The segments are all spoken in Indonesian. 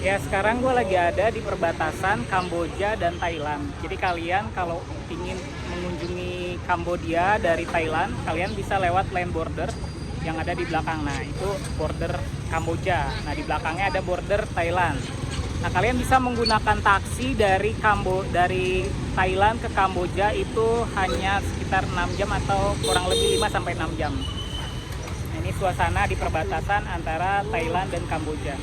Ya, sekarang gue lagi ada di perbatasan Kamboja dan Thailand. Jadi kalian kalau ingin mengunjungi Kamboja dari Thailand, kalian bisa lewat land border yang ada di belakang. Nah, itu border Kamboja. Nah, di belakangnya ada border Thailand. Nah, kalian bisa menggunakan taksi dari Thailand ke Kamboja itu hanya sekitar 6 jam atau kurang lebih 5 sampai 6 jam. Nah, ini suasana di perbatasan antara Thailand dan Kamboja.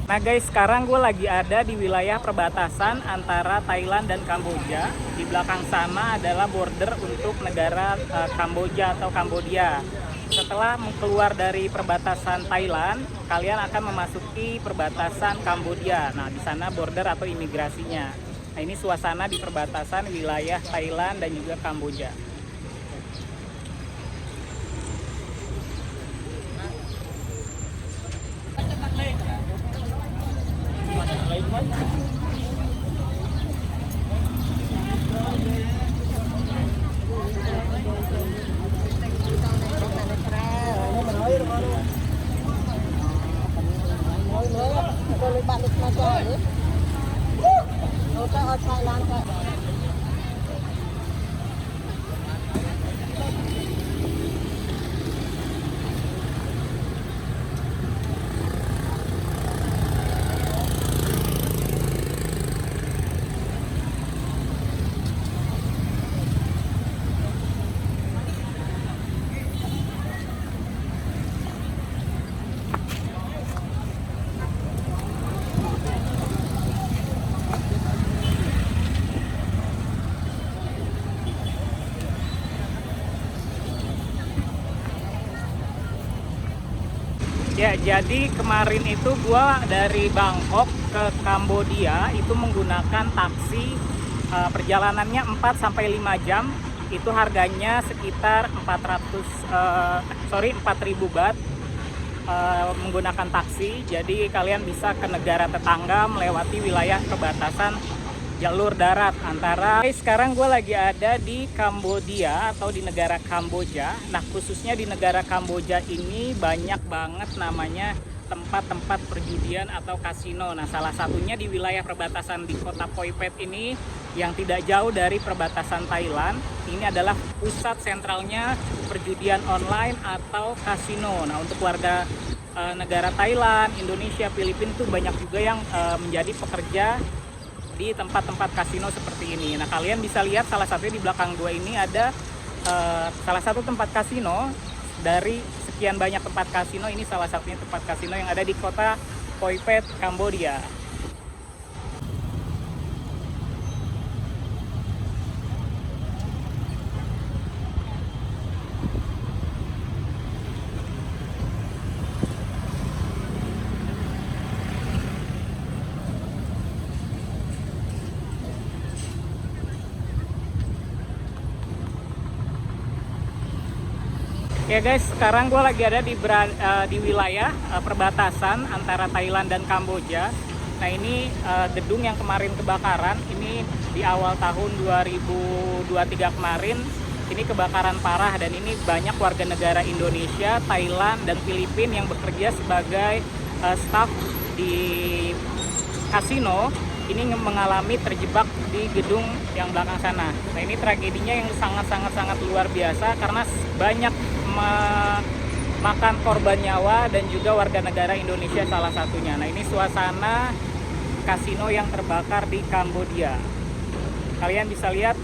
Nah guys, sekarang gue lagi ada di wilayah perbatasan antara Thailand dan Kamboja. Di belakang sana adalah border untuk negara Kamboja atau Kambodia. Setelah keluar dari perbatasan Thailand, kalian akan memasuki perbatasan Kamboja. Nah, di sana border atau imigrasinya. Nah, ini suasana di perbatasan wilayah Thailand dan juga Kamboja. Ya, jadi kemarin itu gua dari Bangkok ke Kambodia itu menggunakan taksi perjalanannya 4 sampai 5 jam. Itu harganya sekitar 4.000 baht menggunakan taksi. Jadi kalian bisa ke negara tetangga melewati wilayah perbatasan jalur darat antara. Sekarang gue lagi ada di Kamboja atau di negara Kamboja. Nah, khususnya di negara Kamboja ini banyak banget namanya tempat-tempat perjudian atau kasino. Nah, salah satunya di wilayah perbatasan di kota Poi Phet ini yang tidak jauh dari perbatasan Thailand. Ini adalah pusat sentralnya perjudian online atau kasino. Nah, untuk warga negara Thailand, Indonesia, Filipina itu banyak juga yang menjadi pekerja di tempat-tempat kasino seperti ini. Nah, kalian bisa lihat salah satunya di belakang gue ini ada salah satu tempat kasino. Dari sekian banyak tempat kasino, ini salah satunya tempat kasino yang ada di kota Poi Phet, Kamboja. Ya guys, sekarang gue lagi ada di wilayah perbatasan antara Thailand dan Kamboja. Nah, ini gedung yang kemarin kebakaran, ini di awal tahun 2023 kemarin, ini kebakaran parah dan ini banyak warga negara Indonesia, Thailand, dan Filipina yang bekerja sebagai staf di kasino. Ini mengalami terjebak di gedung yang belakang sana. Nah, ini tragedinya yang sangat luar biasa karena banyak memakan korban nyawa dan juga warga negara Indonesia salah satunya. Nah, ini suasana kasino yang terbakar di Kamboja. Kalian bisa lihat.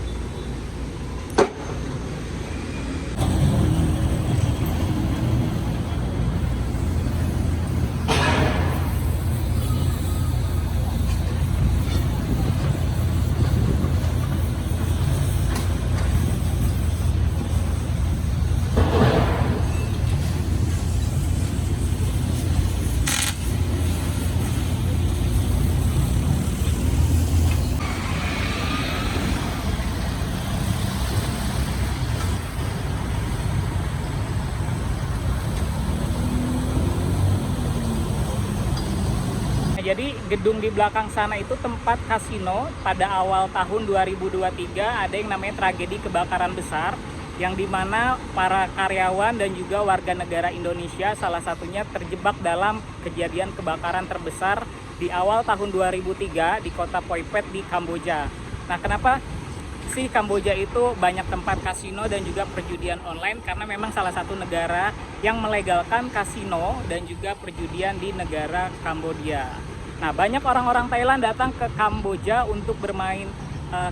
Jadi gedung di belakang sana itu tempat kasino. Pada awal tahun 2023 ada yang namanya tragedi kebakaran besar, yang dimana para karyawan dan juga warga negara Indonesia salah satunya terjebak dalam kejadian kebakaran terbesar di awal tahun 2003 di kota Poi Phet di Kamboja. Nah, kenapa sih Kamboja itu banyak tempat kasino dan juga perjudian online? Karena memang salah satu negara yang melegalkan kasino dan juga perjudian di negara Kamboja. Nah, banyak orang-orang Thailand datang ke Kamboja untuk bermain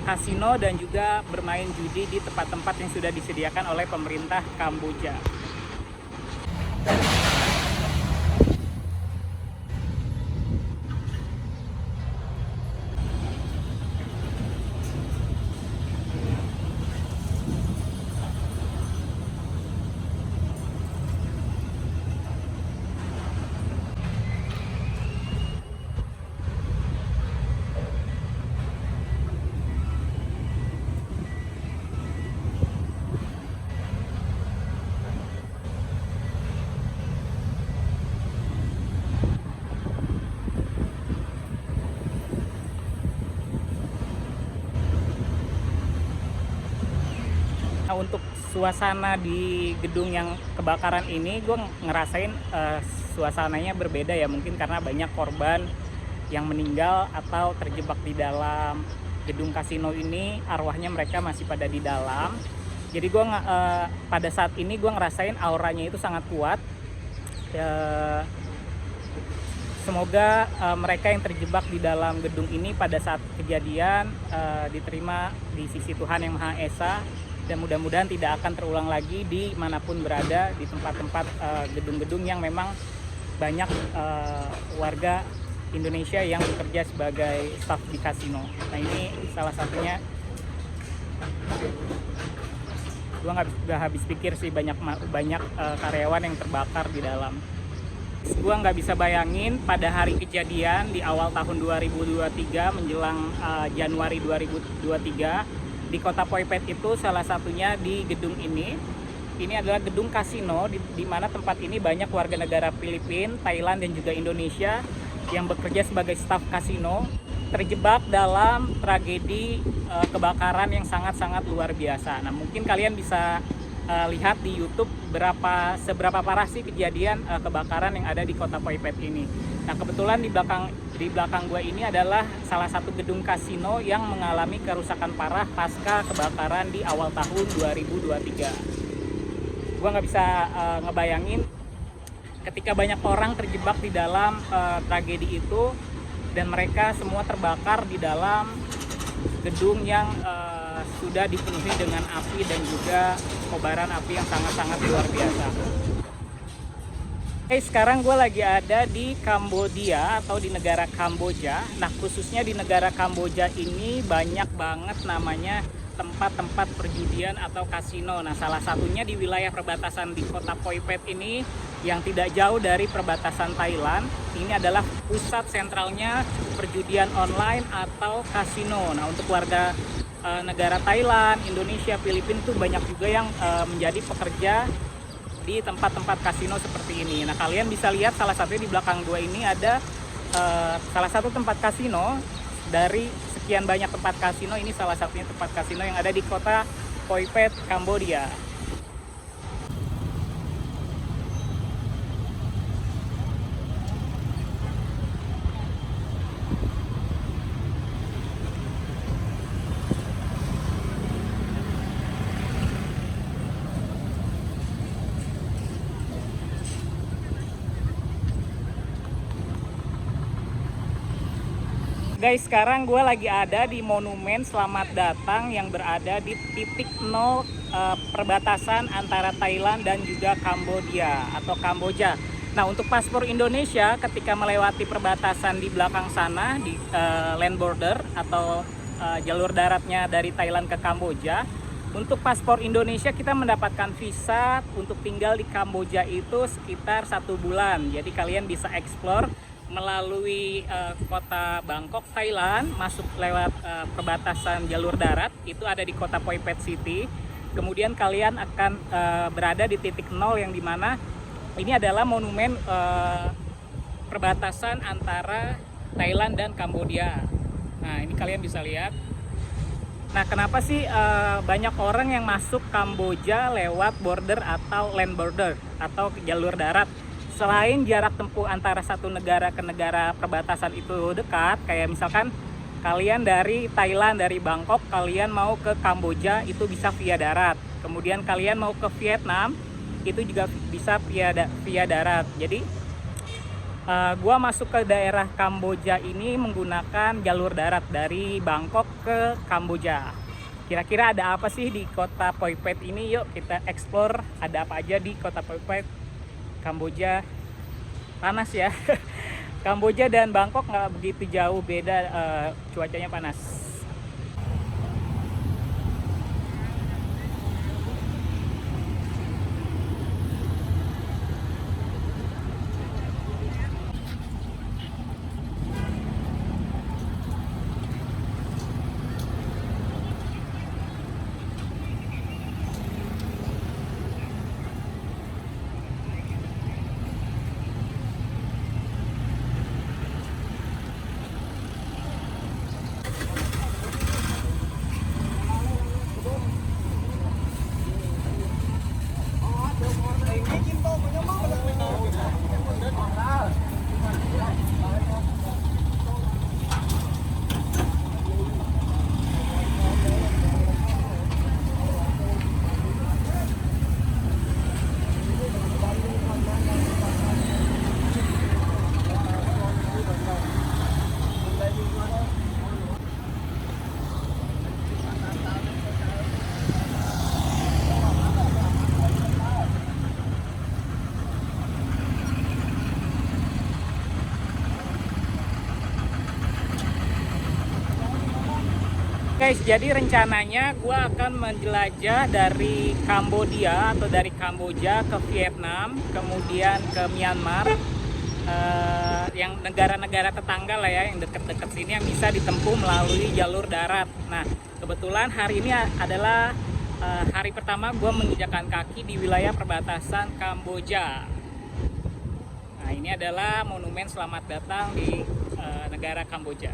kasino dan juga bermain judi di tempat-tempat yang sudah disediakan oleh pemerintah Kamboja. Nah, untuk suasana di gedung yang kebakaran ini, gue ngerasain suasananya berbeda ya, mungkin karena banyak korban yang meninggal atau terjebak di dalam gedung kasino ini, arwahnya mereka masih pada di dalam. Jadi gue pada saat ini gue ngerasain auranya itu sangat kuat. Semoga mereka yang terjebak di dalam gedung ini pada saat kejadian diterima di sisi Tuhan Yang Maha Esa, dan mudah-mudahan tidak akan terulang lagi di manapun berada di tempat-tempat gedung-gedung yang memang banyak warga Indonesia yang bekerja sebagai staf di kasino. Nah, ini salah satunya. Gua nggak habis pikir sih, banyak karyawan yang terbakar di dalam. Gue nggak bisa bayangin pada hari kejadian di awal tahun 2023 menjelang Januari 2023 di kota Poipet itu, salah satunya di gedung ini. Ini adalah gedung kasino di mana tempat ini banyak warga negara Filipina, Thailand dan juga Indonesia yang bekerja sebagai staf kasino terjebak dalam tragedi kebakaran yang sangat-sangat luar biasa. Nah, mungkin kalian bisa lihat di YouTube seberapa parah sih kejadian kebakaran yang ada di kota Poipet ini. Nah, kebetulan di belakang gue ini adalah salah satu gedung kasino yang mengalami kerusakan parah pasca kebakaran di awal tahun 2023. Gue nggak bisa ngebayangin ketika banyak orang terjebak di dalam tragedi itu dan mereka semua terbakar di dalam gedung yang sudah dipenuhi dengan api dan juga kobaran api yang sangat-sangat luar biasa. Oke, sekarang gue lagi ada di Kamboja atau di negara Kamboja. Nah, khususnya di negara Kamboja ini banyak banget namanya tempat-tempat perjudian atau kasino. Nah, salah satunya di wilayah perbatasan di kota Poipet ini yang tidak jauh dari perbatasan Thailand. Ini adalah pusat sentralnya perjudian online atau kasino. Nah, untuk warga negara Thailand, Indonesia, Filipina tuh banyak juga yang menjadi pekerja di tempat-tempat kasino seperti ini. Nah, kalian bisa lihat salah satunya di belakang gua ini ada salah satu tempat kasino. Dari sekian banyak tempat kasino, ini salah satunya tempat kasino yang ada di kota Poipet, Kamboja. Guys, sekarang gue lagi ada di Monumen Selamat Datang yang berada di titik nol perbatasan antara Thailand dan juga Kamboja atau Kamboja. Nah, untuk paspor Indonesia ketika melewati perbatasan di belakang sana di land border atau jalur daratnya dari Thailand ke Kamboja, untuk paspor Indonesia kita mendapatkan visa untuk tinggal di Kamboja itu sekitar 1 bulan. Jadi kalian bisa explore melalui kota Bangkok, Thailand, masuk lewat perbatasan jalur darat, itu ada di kota Poipet City. Kemudian kalian akan berada di titik nol yang dimana ini adalah monumen perbatasan antara Thailand dan Kamboja. Nah, ini kalian bisa lihat. Nah, kenapa sih banyak orang yang masuk Kamboja lewat border atau land border atau jalur darat? Selain jarak tempuh antara satu negara ke negara perbatasan itu dekat, kayak misalkan kalian dari Thailand, dari Bangkok, kalian mau ke Kamboja itu bisa via darat. Kemudian kalian mau ke Vietnam, itu juga bisa via darat. Jadi gua masuk ke daerah Kamboja ini menggunakan jalur darat dari Bangkok ke Kamboja. Kira-kira ada apa sih di kota Poipet ini? Yuk kita explore ada apa aja di kota Poipet, Kamboja. Panas ya. Kamboja dan Bangkok nggak begitu jauh beda, cuacanya panas. Guys, jadi rencananya gue akan menjelajah dari Kamboja atau dari Kamboja ke Vietnam, kemudian ke Myanmar, yang negara-negara tetangga lah ya, yang deket-deket sini yang bisa ditempuh melalui jalur darat. Nah, kebetulan hari ini adalah hari pertama gue menginjakan kaki di wilayah perbatasan Kamboja. Nah, ini adalah monumen selamat datang di negara Kamboja.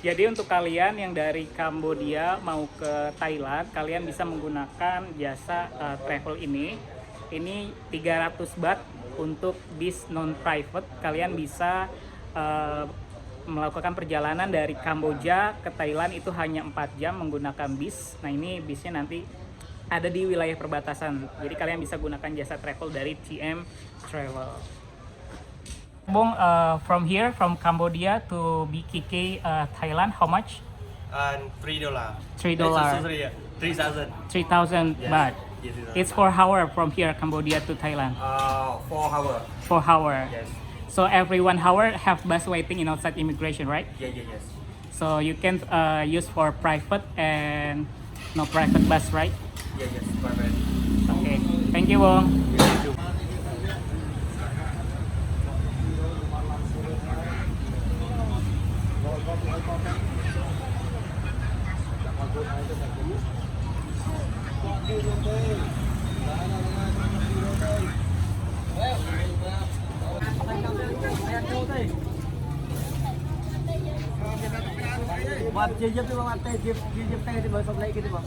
Jadi untuk kalian yang dari Kamboja mau ke Thailand, kalian bisa menggunakan jasa travel ini. Ini 300 baht untuk bis non-private. Kalian bisa melakukan perjalanan dari Kamboja ke Thailand itu hanya 4 jam menggunakan bis. Nah, ini bisnya nanti ada di wilayah perbatasan. Jadi kalian bisa gunakan jasa travel dari TM Travel. Bong, from here, from Cambodia to BKK, Thailand, how much? And $3. $3. 3,000. 3,000 Yes. baht. Yes, It's 4 hours from here, Cambodia to Thailand. 4 hours. 4 hours. Yes. So every 1 hour have bus waiting in outside immigration, right? Yes. So you can use for private and no private bus, right? Yes. Perfect. Okay. Thank you, Bong. Thank you. Bác chia giúp đi bác, ăn tê, chia giúp tê thì mới xong lấy cái đi bác.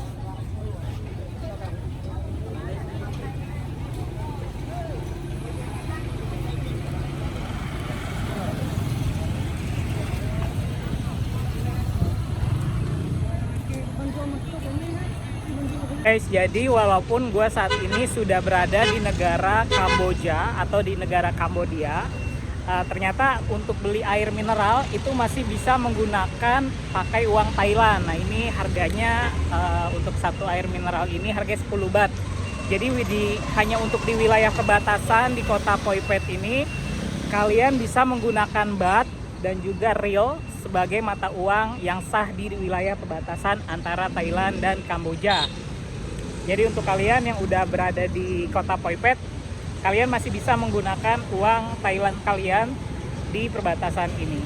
Guys, jadi walaupun gue saat ini sudah berada di negara Kamboja atau di negara Kambodia, ternyata untuk beli air mineral itu masih bisa menggunakan pakai uang Thailand. Nah, ini harganya untuk satu air mineral ini harganya 10 baht. Jadi hanya untuk di wilayah perbatasan di kota Phoi Phet ini, kalian bisa menggunakan baht dan juga riel sebagai mata uang yang sah di wilayah perbatasan antara Thailand dan Kamboja. Jadi untuk kalian yang udah berada di kota Phoi Phet, kalian masih bisa menggunakan uang Thailand kalian di perbatasan ini.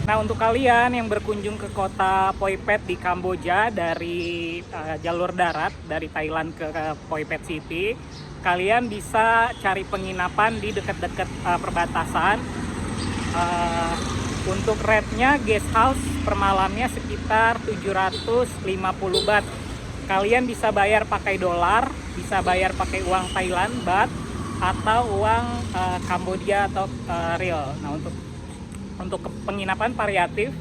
Nah, untuk kalian yang berkunjung ke kota Phoi Phet di Kamboja dari jalur darat dari Thailand ke Phoi Phet City, kalian bisa cari penginapan di dekat-dekat perbatasan. Untuk rate-nya guest house per malamnya sekitar 750 baht. Kalian bisa bayar pakai dolar, bisa bayar pakai uang Thailand, baht, atau uang Kamboja atau riel. Nah, untuk penginapan variatif,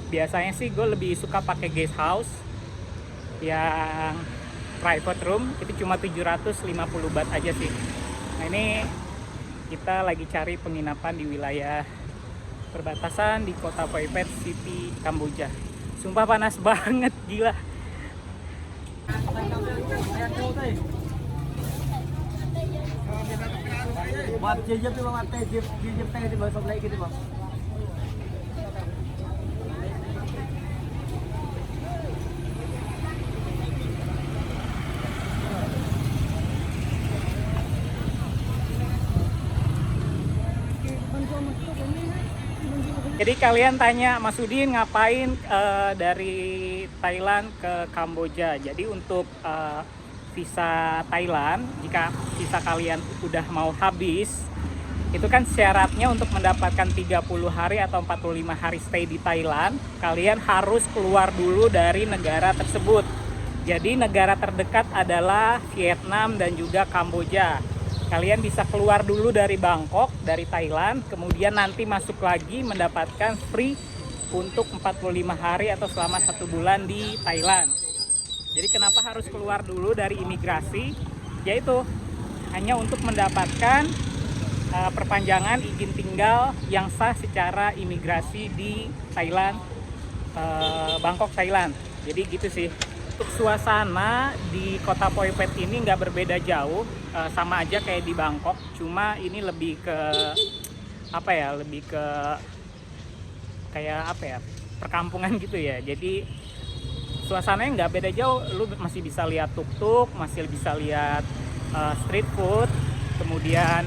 biasanya sih gue lebih suka pakai guest house. Yang private room itu cuma 750 baht aja sih. Nah, ini kita lagi cari penginapan di wilayah perbatasan di kota Phoi Phet City, Kamboja. Sumpah panas banget, gila. Bác chia giúp đi bác, ăn tê, chia giúp tê thì mới xong lấy cái đi bác. Jadi kalian tanya, Mas Udin ngapain dari Thailand ke Kamboja? Jadi untuk visa Thailand, jika visa kalian udah mau habis, itu kan syaratnya untuk mendapatkan 30 hari atau 45 hari stay di Thailand, kalian harus keluar dulu dari negara tersebut. Jadi negara terdekat adalah Vietnam dan juga Kamboja. Kalian bisa keluar dulu dari Bangkok, dari Thailand, kemudian nanti masuk lagi mendapatkan free untuk 45 hari atau selama 1 bulan di Thailand. Jadi kenapa harus keluar dulu dari imigrasi? Yaitu hanya untuk mendapatkan perpanjangan izin tinggal yang sah secara imigrasi di Thailand, Bangkok, Thailand. Jadi gitu sih. Untuk suasana di kota Phoi Phet ini nggak berbeda jauh, sama aja kayak di Bangkok, cuma ini lebih ke apa ya, lebih ke kayak apa ya, perkampungan gitu ya. Jadi suasananya nggak beda jauh, lu masih bisa lihat tuk-tuk, masih bisa lihat street food, kemudian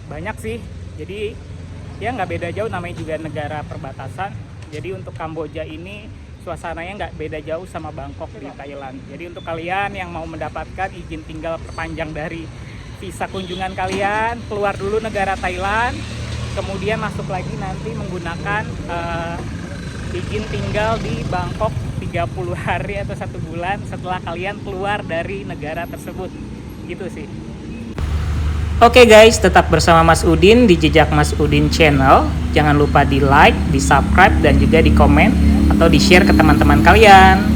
banyak sih. Jadi ya nggak beda jauh, namanya juga negara perbatasan. Jadi untuk Kamboja ini suasananya nggak beda jauh sama Bangkok di Thailand. Jadi untuk kalian yang mau mendapatkan izin tinggal perpanjang dari visa kunjungan kalian, keluar dulu negara Thailand, kemudian masuk lagi nanti menggunakan izin tinggal di Bangkok 30 hari atau 1 bulan setelah kalian keluar dari negara tersebut. Gitu sih. Oke guys, tetap bersama Mas Udin di Jejak Mas Udin Channel. Jangan lupa di like, di subscribe, dan juga di komen atau di share ke teman-teman kalian.